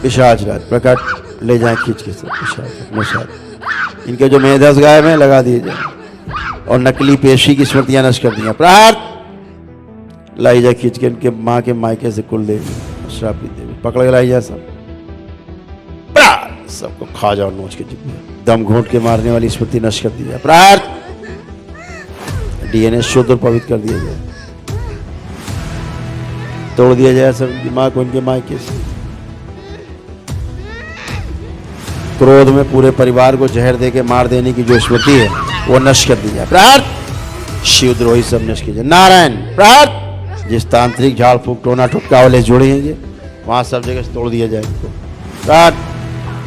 पिशाच राज प्रकट, ले जाए खींच के सब पिशाच। इनके जो मेधस गायब हैं लगा दिए जाए और नकली पेशी की स्मृतियां नष्ट कर दी। प्रहार लाई जाए खींच के इनके माँ के मायके से कुल देवी श्रापित देवी पकड़ के लाई जाए सब। सबको खा जाओ नोच के जिब्बे, दम घोंट के मारने वाली स्मृति नष्ट कर दी जाए। प्रहार डीएनए शुद्ध और पवित्र कर दिया जाए, तोड़ दिया जाए सब दिमाग को इनके मायके से। क्रोध में पूरे परिवार को जहर देके मार देने की जो स्मृति है वो नष्ट कर दी जाए। प्रहार शिवद्रोही सब नष्ट कीजिए। नारायण प्रहार जिस तांत्रिक झाड़ फूक टोना टुटका वाले जुड़े हैं वहां सब जगह से तोड़ दिया जाए इनको। प्रहार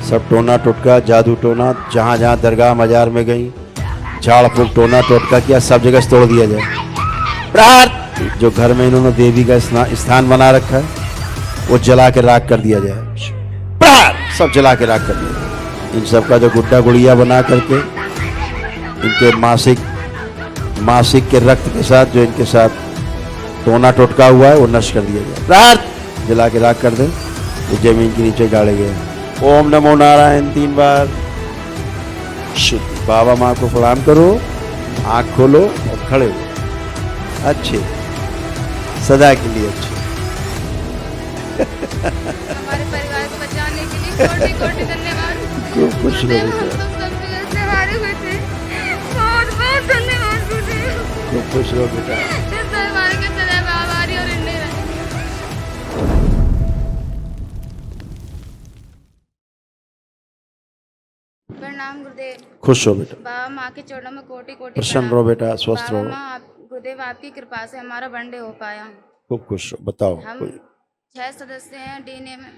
सब टोना टुटका जादू टोना जहां जहां दरगाह मजार में गई झाड़ फूक टोना टोटका किया सब जगह से तोड़ दिया जाए। प्रहार जो घर में इन्होंने देवी का स्थान बना रखा है वो जला के राख कर दिया जाए। प्रहार सब जला के राख कर दिया जाए। इन सब का जो गुड्डा गुड़िया बना करके इनके मासिक के रक्त के साथ जो इनके साथ टोना टोटका हुआ है वो नष्ट कर दिया जाए। प्रहार जला के राख कर दे, तो जमीन के नीचे गाड़े गए। ओम नमो नारायण 3 बार शुद्ध। बाबा माँ को प्रणाम करो, आंख खोलो और खड़े हो अच्छे, सदा के लिए अच्छे। हमारे परिवार को बचाने के लिए कोटि-कोटि धन्यवाद। खूब खुश रहो हम बेटा, सब जगह से हारे हुए थे। बहुत धन्यवाद गुरुदेव। खूब खुश रहो बेटा। इस दरबार के सदैव आभारी और ऋणी रहेंगे। प्रणाम गुरुदेव। खुश हो बेटा, बाबा माँ के चरणों में कोटि-कोटि प्रसन्न रहो बेटा, स्वस्थ बाबा रहो। माँ गुरुदेव आपकी कृपा से हमारा वनडे हो पाया। खूब खुश हो। बताओ हम कोई 6 सदस्य हैं डीएनए में।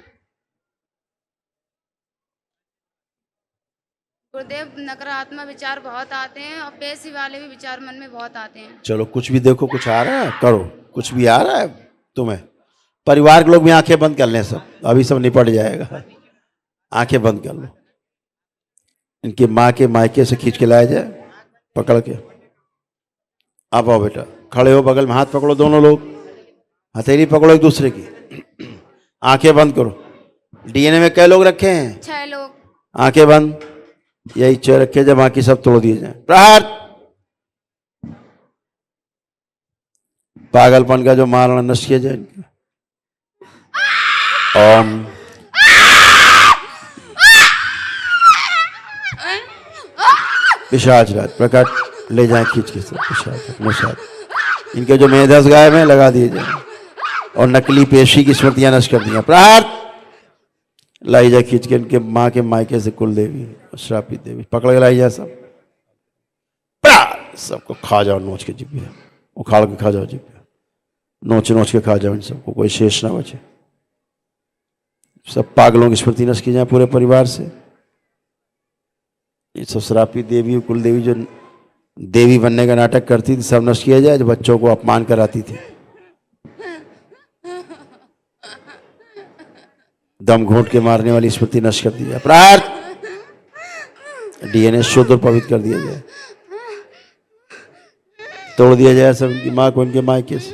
गुरुदेव नकारात्मक विचार बहुत आते हैं और पेशी वाले भी विचार मन में बहुत आते हैं। चलो कुछ भी देखो, कुछ आ रहा है करो, कुछ भी आ रहा है तुम्हें। परिवार के लोग भी आंखें बंद कर लें, सब अभी सब निपट जाएगा। आंखें बंद कर लो। इनकी माँ के मायके से खींच के लाया जाए पकड़ के। आप आओ बेटा, खड़े हो, बगल में हाथ पकड़ो दोनों लोग, हथेली पकड़ो एक दूसरे की। आंखें बंद करो। डीएनए में कई लोग रखे हैं? 6 लोग। आंखें बंद, यही चेयर रखे जब बाकी सब तोड़ दिए जाए। प्रहार पागलपन का जो मारना नष्ट किया जाए इनका। ओम पिशाच राज प्रकट, ले जाए खींच के सब पिशाच अपने साथ। इनके जो मेधस गायब हैं लगा दिए जाए और नकली पेशी की स्मृतियां नष्ट कर दी। प्रहार लाई जाए खींच के इनके माँ के मायके से कुल देवी श्रापित देवी पकड़ के लाई जाए सब। प्रहार सबको खा जाओ नोच के जिब्बे, उखाड़ के खा जाओ जिब्बे, नोच नोच के खा जाओ इन सबको, कोई शेष ना बचे। सब पागलों की स्मृति नष्ट की जाए पूरे परिवार से। ये सब श्रापित देवी कुल देवी जो देवी बनने का नाटक करती थी सब नष्ट किया जाए, जो बच्चों को अपमान कराती थी दम घोंट के मारने वाली स्मृति नष्ट कर दी जाए। प्रहार डीएनए शुद्ध और पवित्र कर दिया जाए, तोड़ दिया जाए सब दिमाग को इनके मायके से।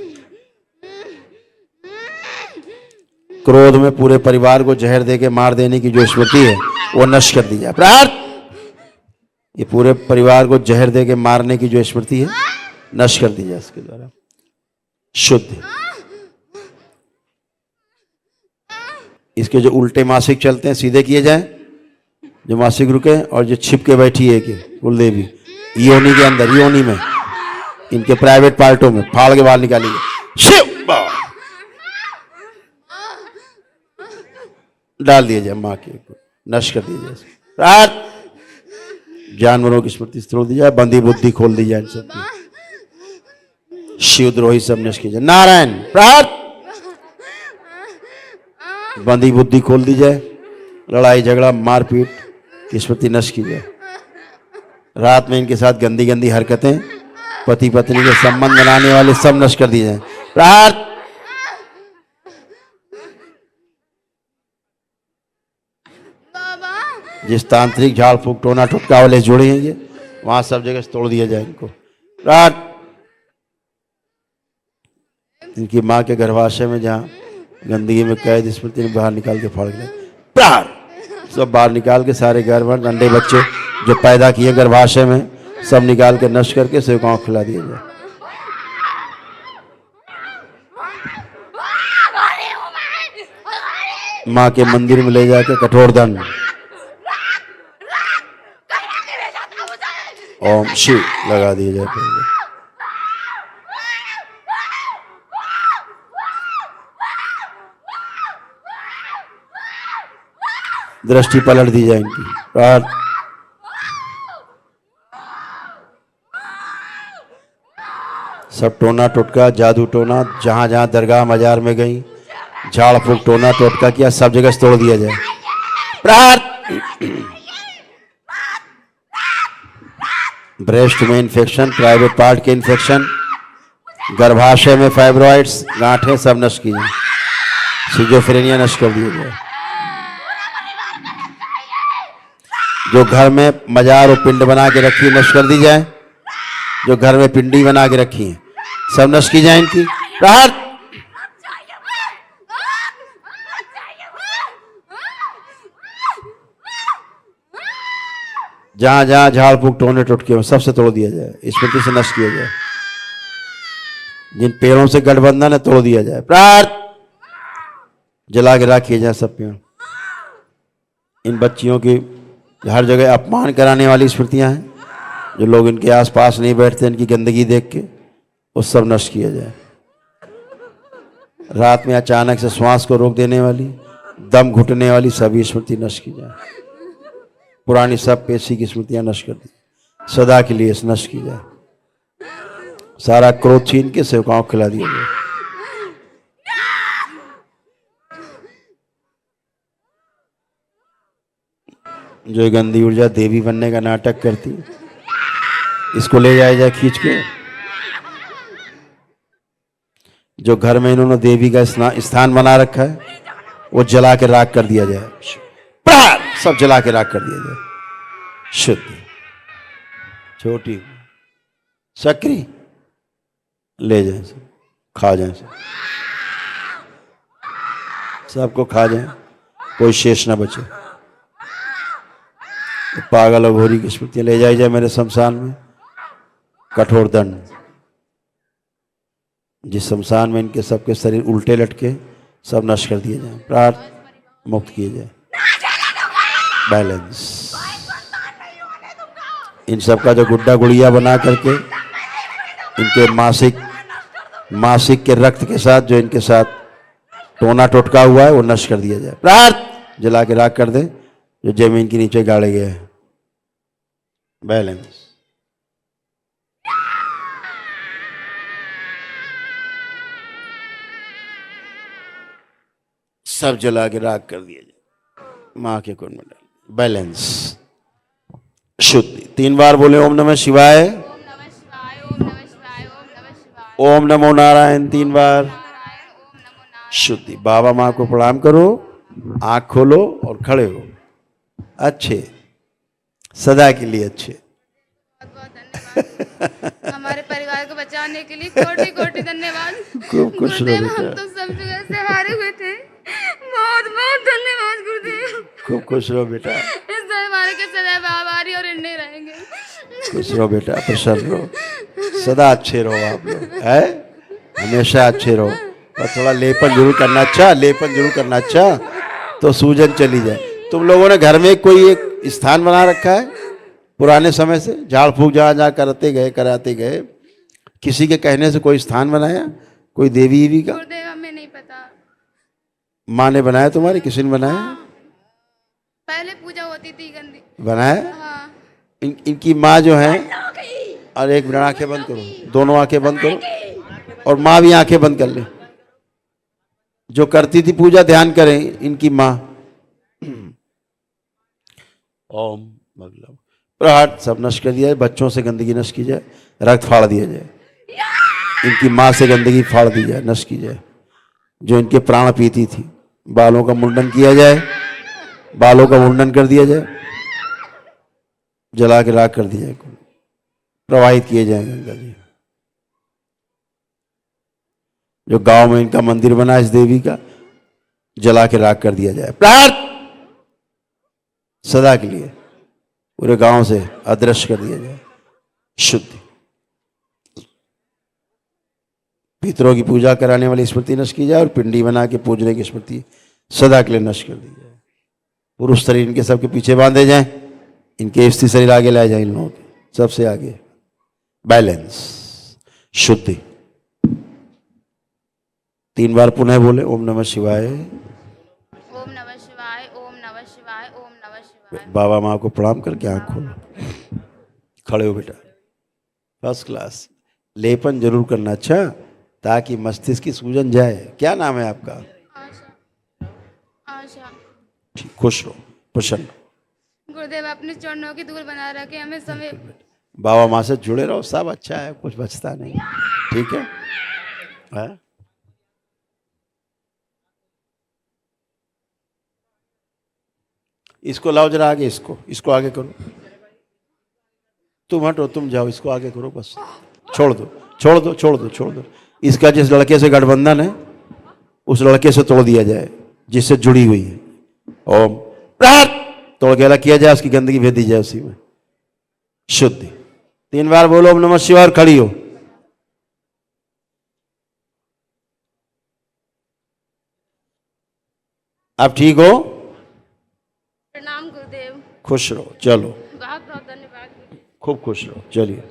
क्रोध में पूरे परिवार को जहर देके मार देने की जो स्मृति है वो नष्ट कर दी जाए। प्रहार ये पूरे परिवार को जहर देके मारने की जो स्मृति है नष्ट कर दी जाए इसके द्वारा। शुद्ध इसके जो उल्टे मासिक चलते हैं सीधे किए जाए, जो मासिक रुके, और जो छिप के बैठी है कि कुलदेवी योनि के अंदर, योनि में, इनके प्राइवेट पार्टों में फाड़ के बाहर निकालिए, शिव डाल दिया जाए, माँ के नष्ट कर दिया जाए। प्रहार जानवरों की स्मृति तोड़ दी जाए, बंदी बुद्धि खोल दी जाए इन सब की। शिवद्रोही सब नष्ट किया जाए। नारायण प्रहार बंदी बुद्धि खोल दी जाए, लड़ाई झगड़ा मारपीट की स्मृति नष्ट की जाए। रात में इनके साथ गंदी गंदी हरकतें, पति पत्नी के संबंध बनाने वाले सब नष्ट कर दिए जाए। प्रहार जिस तांत्रिक झाड़ फूक टोना टुटका वाले जुड़े हैं वहां सब जगह से तोड़ दिया जाए इनको। प्रहार इनकी माँ के गर्भाशय में जहाँ गंदगी में कैद स्मृति ने बाहर निकाल के फाड़ दिया। प्रहार। सब बाहर निकाल के सारे गर्भवती अंडे बच्चे जो पैदा किए गर्भाशय में सब निकाल के नष्ट करके सेवकाओं को खिला दिया जाए। माँ के मंदिर में ले जाकर कठोर दंड। ओम शिव लगा दिया जाए पहले। दृष्टि पलट दी जाए इनकी। प्रहार। सब टोना टोटका जादू टोना जहां जहां दरगाह मजार में गई झाड़ फूक टोना टोटका किया सब जगह से तोड़ दिया जाए। प्रहार। ब्रेस्ट में इन्फेक्शन, प्राइवेट पार्ट के इन्फेक्शन, गर्भाशय में फाइब्रॉइड्स, गांठें सब नष्ट की जाए। सिजोफ्रेनिया नष्ट कर दिया जाए। जो घर में मजार और पिंड बना के रखी नष्ट कर दी जाए। जो घर में पिंडी बना के रखी है सब नष्ट की जाए इनकी। प्रहार। जहां जहां झाड़ फूक टोने टोटके हो सबसे तोड़ दिया जाए। स्मृति से नष्ट किया जाए। जिन पेड़ों से गठबंधन है तोड़ दिया जाए। प्रहार। जला के राख किए जाए सब पेड़। इन बच्चियों की हर जगह अपमान कराने वाली स्मृतियां हैं जो लोग इनके आसपास नहीं बैठते इनकी गंदगी देख के वो सब नष्ट किया जाए। रात में अचानक से श्वास को रोक देने वाली, दम घुटने वाली सभी स्मृति नष्ट की जाए। पुरानी सब पेशी की स्मृतियां नष्ट कर दी सदा के लिए नष्ट की जाए। सारा क्रोध छीन के सेवकाओं को खिला दिया जाए। जो गंदी ऊर्जा देवी बनने का नाटक करती इसको ले जाया जाए खींच के। जो घर में इन्होंने देवी का स्थान बना रखा है वो जला के राख कर दिया जाए। प्रहार। सब जला के राख कर दिया जाए। शुद्ध छोटी सक्री ले जाए सब खा जाए सबको खा जाए कोई शेष ना बचे। तो पागल और घोरी की स्मृतियां ले जाई जाए मेरे शमशान में। कठोर दंड। जिस शमशान में इनके सबके शरीर उल्टे लटके सब नष्ट कर दिए जाए। प्रार्थ मुक्त किए जाए। बैलेंस। इन सबका जो गुड्डा गुड़िया बना करके इनके मासिक के रक्त के साथ जो इनके साथ टोना टोटका हुआ है वो नष्ट कर दिया जाए। प्रार्थ जला के राख कर दे जो जमीन के नीचे गाड़े गए हैं। बैलेंस। सब जला के राख कर दिया जाए। मां के कुंड में डाल। बैलेंस। शुद्धि। 3 बार बोले ओम नमः शिवाय। ओम नमो नारायण 3 बार। शुद्धि। बाबा माँ को प्रणाम करो। आंख खोलो और खड़े हो। अच्छे सदा के लिए अच्छे। हमारे परिवार को बचाने के लिए कोटि कोटि धन्यवाद। खूब खुश रहो हम बेटा। तो सब जगह से हारे हुए थे। बहुत बहुत धन्यवाद गुरुदेव। खूब खुश रहो बेटा। इस दरबार के सदैव आभारी और ऋणी रहेंगे। खुश रहो बेटा। प्रसन्न रहो। सदा अच्छे रहो आप लोग है। हमेशा अच्छे रहो। और थोड़ा लेपन जरूर करना। अच्छा लेपन जरूर करना। अच्छा तो सूजन चली जाए। तुम लोगों ने घर में कोई एक स्थान बना रखा है पुराने समय से? झाड़ फूक जहाँ जहाँ कराते गए किसी के कहने से कोई स्थान बनाया? कोई देवी का? गुरुदेव हमें नहीं पता। माँ ने बनाया तुम्हारी? किसी ने बनाया? पहले पूजा होती थी गंदी। बनाया? हाँ। इनकी माँ जो है और एक मिनट आंखें बंद करो। दोनों आंखें बंद करो और माँ भी आंखें बंद कर ले। जो करती थी पूजा ध्यान करें इनकी माँ। ओम भगलम। प्रहार। सब नष्ट कर दिया जाए। बच्चों से गंदगी नष्ट की जाए। रक्त फाड़ दिया जाए। इनकी माँ से गंदगी फाड़ दी जाए नष्ट की जाए। जो इनके प्राण पीती थी बालों का मुंडन किया जाए। बालों का मुंडन कर दिया जाए। जला के राख कर दिया जाए। प्रवाहित किए जाए गंगा जी। जो गांव में इनका मंदिर बना इस देवी का जला के राख कर दिया जाए। प्रहार सदा के लिए पूरे गांव से अदृश्य कर दिया जाए। शुद्धि। पितरों की पूजा कराने वाली स्मृति नष्ट की जाए और पिंडी बना के पूजने की स्मृति सदा के लिए नष्ट कर दी जाए। पुरुष शरीर इनके सबके पीछे बांधे जाएं, इनके स्त्री शरीर आगे लाए जाए, इन लोगों के सबसे आगे। बैलेंस। शुद्धि। 3 बार पुनः बोले ओम नमः शिवाय। ओम नमः शिवाय, ओम नमः शिवाय, ओम नमः शिवाय। बाबा माँ को प्रणाम करके आंख खोलो। खड़े हो बेटा। First class. लेपन जरूर करना, अच्छा, ताकि मस्तिष्क की सूजन जाए। क्या नाम है आपका? आशा। आशा। ठीक, खुश रहो, प्रसन्न। गुरुदेव अपने चरणों की धूल बना रखे हमें समय। बाबा माँ से जुड़े रहो, सब अच्छा है, कुछ बचता नहीं। ठीक है, हाँ? इसको लाओ जरा आगे, इसको आगे करो। तुम हटो, तुम जाओ, इसको आगे करो बस। छोड़ दो, छोड़ दो, छोड़ दो, छोड़ दो। इसका जिस लड़के से गठबंधन है उस लड़के से तोड़ दिया जाए जिससे जुड़ी हुई है। ओम प्रहार तोड़ के अलग किया जाए, उसकी गंदगी भेज दी जाए उसी में। शुद्धि। 3 बार बोलो ओम नमः शिवाय और खड़ी हो। आप ठीक हो? प्रणाम गुरुदेव। खुश रहो, चलो, बहुत बहुत धन्यवाद। खूब खुश रहो, चलिए।